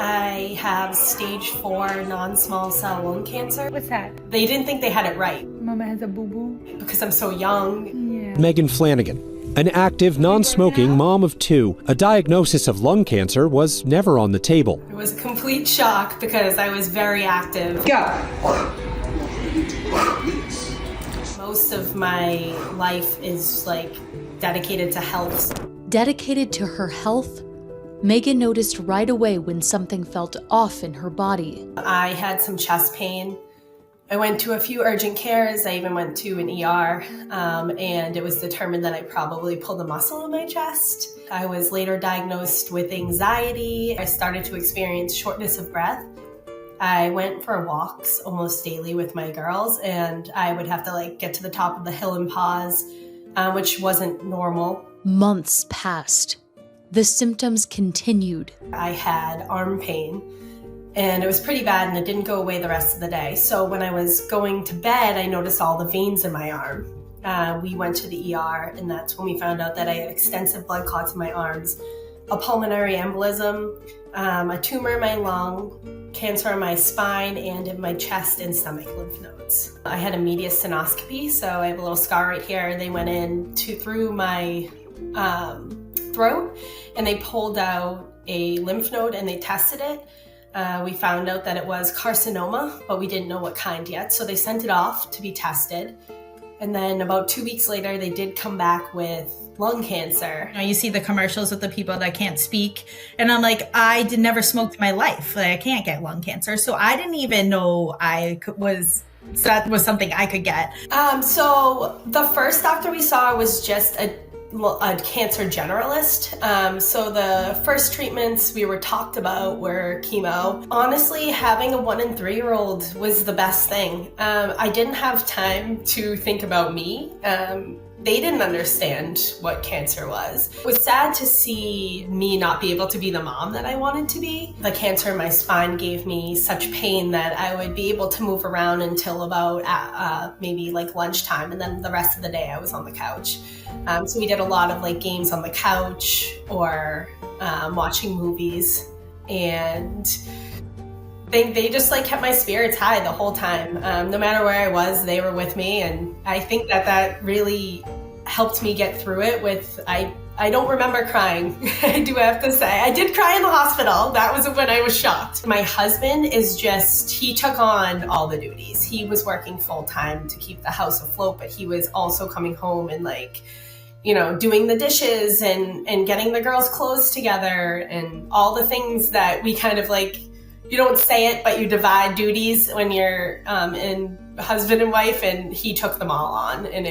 I have stage 4 non-small cell lung cancer. What's that? They didn't think they had it right. Mama has a boo-boo? Because I'm so young. Yeah. Megan Flanagan, an active, non-smoking mom of 2, a diagnosis of lung cancer was never on the table. It was a complete shock because I was very active. Go! Most of my life is dedicated to health. Dedicated to her health, Megan noticed right away when something felt off in her body. I had some chest pain. I went to a few urgent cares. I even went to an ER, and it was determined that I probably pulled a muscle in my chest. I was later diagnosed with anxiety. I started to experience shortness of breath. I went for walks almost daily with my girls, and I would have to get to the top of the hill and pause, which wasn't normal. Months passed. The symptoms continued. I had arm pain, and it was pretty bad, and it didn't go away the rest of the day. So when I was going to bed, I noticed all the veins in my arm. We went to the ER, and that's when we found out that I had extensive blood clots in my arms, a pulmonary embolism, a tumor in my lung, cancer in my spine, and in my chest and stomach lymph nodes. I had a mediastinoscopy, so I have a little scar right here. They went in through my throat, and they pulled out a lymph node and they tested it. We found out that it was carcinoma, but we didn't know what kind yet, so they sent it off to be tested. And then about 2 weeks later, they did come back with lung cancer. You see the commercials with the people that can't speak, and I'm like, never smoked in my life. I can't get lung cancer, so I didn't even know that was something I could get. So the first doctor we saw was just a cancer generalist. So the first treatments we were talked about were chemo. Honestly, having a 1 and 3-year-old was the best thing. I didn't have time to think about me. They didn't understand what cancer was. It was sad to see me not be able to be the mom that I wanted to be. The cancer in my spine gave me such pain that I would be able to move around until about maybe lunchtime, and then the rest of the day I was on the couch. So we did a lot of games on the couch or watching movies, and they just kept my spirits high the whole time. No matter where I was, they were with me, and I think that really helped me get through it. I don't remember crying. I do have to say, I did cry in the hospital. That was when I was shocked. My husband he took on all the duties. He was working full time to keep the house afloat, but he was also coming home and doing the dishes and getting the girls' clothes together and all the things that we kind of you don't say it, but you divide duties when you're in husband and wife, and he took them all on. And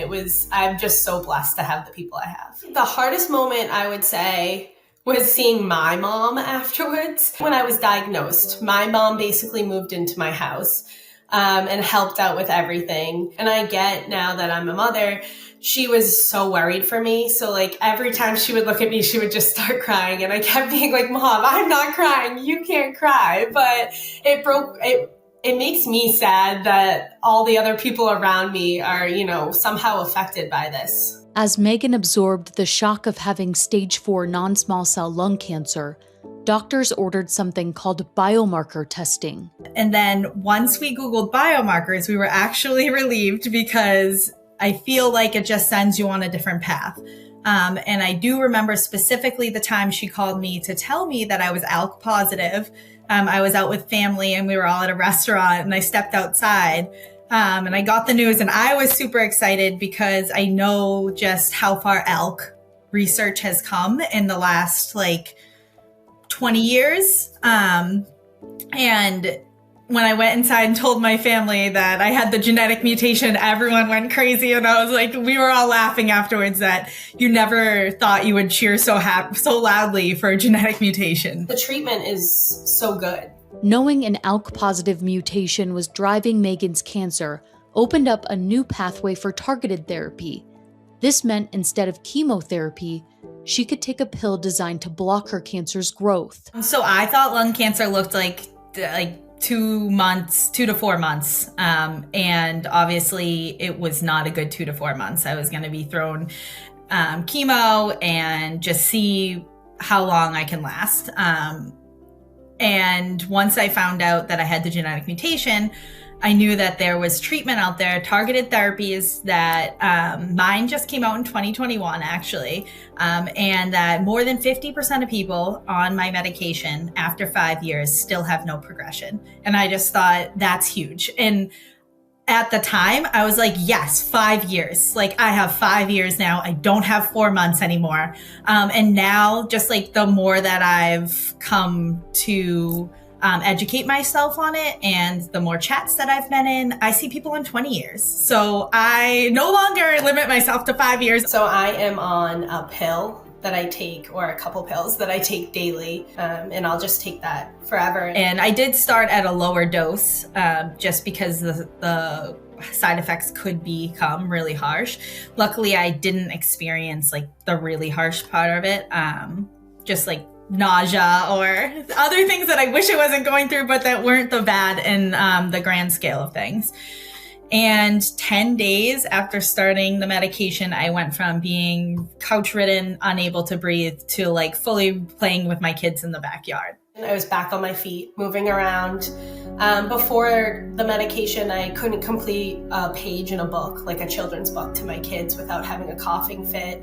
I'm just so blessed to have the people I have. The hardest moment, I would say, was seeing my mom afterwards. When I was diagnosed, my mom basically moved into my house and helped out with everything. And I get now that I'm a mother, she was so worried for me. So every time she would look at me, she would just start crying. And I kept being like, Mom, I'm not crying. You can't cry. But it makes me sad that all the other people around me are, somehow affected by this. As Megan absorbed the shock of having stage 4 non-small cell lung cancer, doctors ordered something called biomarker testing. And then once we Googled biomarkers, we were actually relieved, because I feel like it just sends you on a different path. And I do remember specifically the time she called me to tell me that I was ALK positive. I was out with family and we were all at a restaurant, and I stepped outside and I got the news, and I was super excited because I know just how far ALK research has come in the last 20 years. And when I went inside and told my family that I had the genetic mutation, everyone went crazy. And I was we were all laughing afterwards that you never thought you would cheer so loudly for a genetic mutation. The treatment is so good. Knowing an ALK positive mutation was driving Megan's cancer opened up a new pathway for targeted therapy. This meant instead of chemotherapy, she could take a pill designed to block her cancer's growth. So I thought lung cancer looked like 2 to 4 months. And obviously it was not a good 2 to 4 months. I was going to be thrown chemo and just see how long I can last. And once I found out that I had the genetic mutation, I knew that there was treatment out there, targeted therapies that mine just came out in 2021, actually, and that more than 50% of people on my medication after 5 years still have no progression. And I just thought that's huge. And at the time, I was like, yes, 5 years. Like, I have 5 years now. I don't have 4 months anymore. And now, just like the more that I've come to educate myself on it and the more chats that I've been in, I see people in 20 years. So I no longer limit myself to 5 years. So I am on a pill that I take, or a couple pills that I take daily, and I'll just take that forever. And I did start at a lower dose just because the side effects could become really harsh. Luckily, I didn't experience like the really harsh part of it, just like nausea or other things that I wish I wasn't going through, but that weren't the bad in the grand scale of things. And 10 days after starting the medication, I went from being couch-ridden, unable to breathe, to like fully playing with my kids in the backyard. I was back on my feet, moving around. Before the medication, I couldn't complete a page in a book, like a children's book, to my kids without having a coughing fit.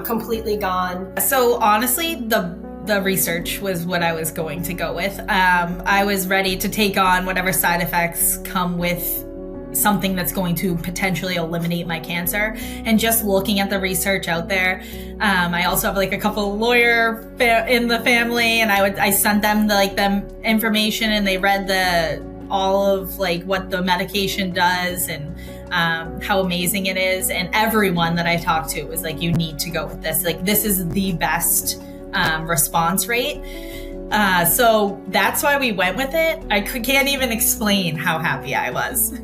Completely gone. So honestly, the research was what I was going to go with. I was ready to take on whatever side effects come with something that's going to potentially eliminate my cancer. And just looking at the research out there, I also have like a couple lawyer in the family, and I sent them them information, and they read all of like what the medication does and how amazing it is. And everyone that I talked to was like, you need to go with this. Like, this is the best response rate. So that's why we went with it. I can't even explain how happy I was.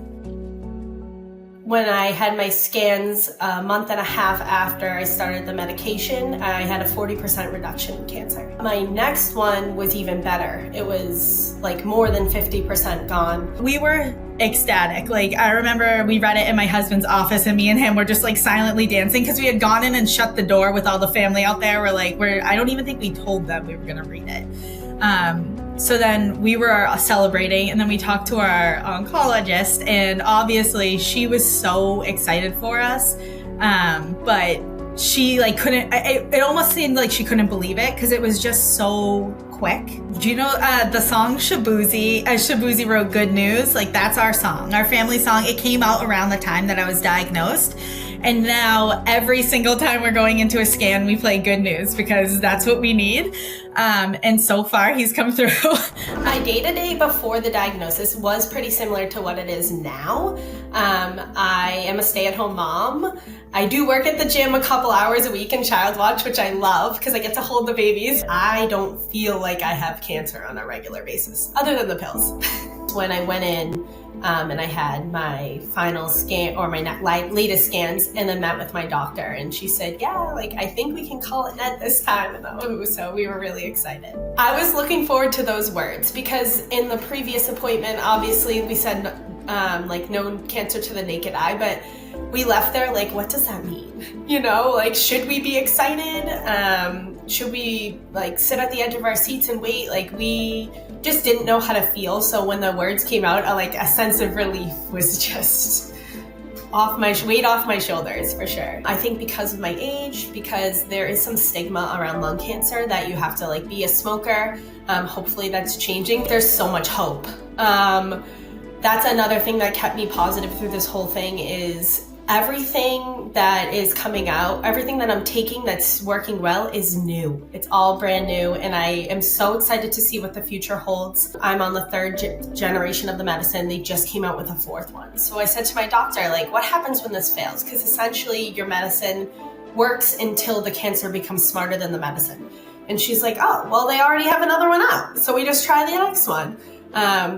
When I had my scans a month and a half after I started the medication, I had a 40% reduction in cancer. My next one was even better. It was like more than 50% gone. We were ecstatic. Like, I remember we read it in my husband's office, and me and him were just like silently dancing because we had gone in and shut the door with all the family out there. I don't even think we told them we were going to read it. So then we were celebrating, and then we talked to our oncologist, and obviously she was so excited for us. But she couldn't, it almost seemed like she couldn't believe it because it was just so quick. Do you know the song Shabuzi? Shabuzi wrote Good News. Like, that's our song, our family song. It came out around the time that I was diagnosed. And now every single time we're going into a scan, we play Good News because that's what we need. And so far, he's come through. My day-to-day before the diagnosis was pretty similar to what it is now. I am a stay-at-home mom. I do work at the gym a couple hours a week in child watch, which I love because I get to hold the babies. I don't feel like I have cancer on a regular basis, other than the pills. When I went in, and I had my final scan, or my latest scans, and then met with my doctor, and she said, yeah, I think we can call it net this time. And so we were really excited. I was looking forward to those words because in the previous appointment, obviously we said no cancer to the naked eye, but we left there what does that mean? Should we be excited? Should we sit at the edge of our seats and wait? We just didn't know how to feel. So when the words came out, a sense of relief was just weight off my shoulders for sure. I think because of my age, because there is some stigma around lung cancer that you have to be a smoker. Hopefully that's changing. There's so much hope. That's another thing that kept me positive through this whole thing is everything that is coming out, everything that I'm taking that's working well is new. It's all brand new, and I am so excited to see what the future holds. I'm on the third generation of the medicine. They just came out with a fourth one. So I said to my doctor, what happens when this fails? Because essentially your medicine works until the cancer becomes smarter than the medicine. And she's like, oh, well, they already have another one out, so we just try the next one.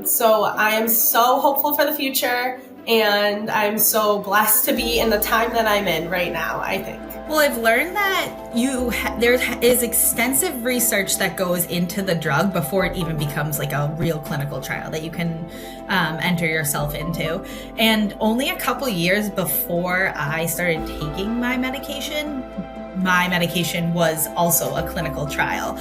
So I am so hopeful for the future. And I'm so blessed to be in the time that I'm in right now, I think. Well, I've learned that there is extensive research that goes into the drug before it even becomes a real clinical trial that you can enter yourself into. And only a couple years before I started taking my medication, my medication was also a clinical trial.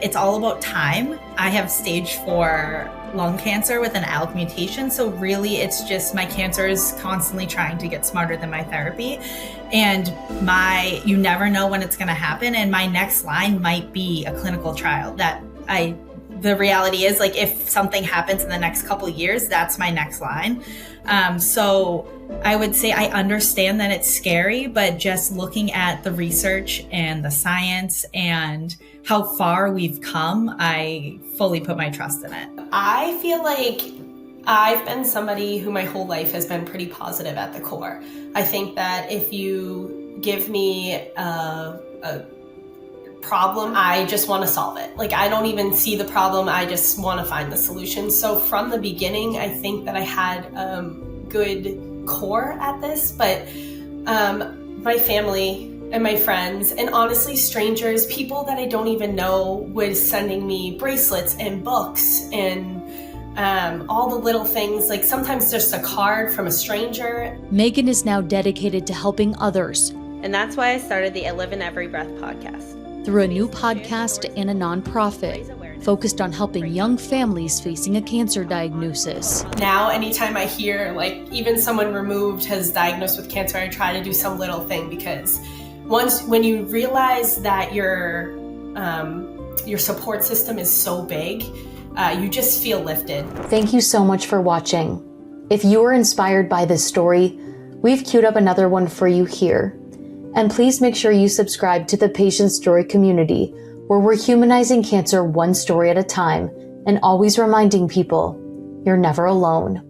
It's all about time. I have stage 4 lung cancer with an ALK mutation. So really it's just my cancer is constantly trying to get smarter than my therapy. And you never know when it's going to happen. And my next line might be a clinical trial the reality is, like, if something happens in the next couple of years, that's my next line. So I would say I understand that it's scary, but just looking at the research and the science and how far we've come, I fully put my trust in it. I feel like I've been somebody who my whole life has been pretty positive at the core. I think that if you give me a problem, I just want to solve it. Like, I don't even see the problem, I just want to find the solution. So from the beginning, I think that I had good core at this, but my family and my friends, and honestly strangers, people that I don't even know, was sending me bracelets and books and all the little things, like sometimes just a card from a stranger. Megan is now dedicated to helping others. And that's why I started the I Live in Every Breath podcast. Through a new podcast and a nonprofit focused on helping young families facing a cancer diagnosis. Now, anytime I hear, like, even someone removed has diagnosed with cancer, I try to do some little thing, because when you realize that your support system is so big, you just feel lifted. Thank you so much for watching. If you were inspired by this story, we've queued up another one for you here. And please make sure you subscribe to the Patient Story community, where we're humanizing cancer one story at a time and always reminding people you're never alone.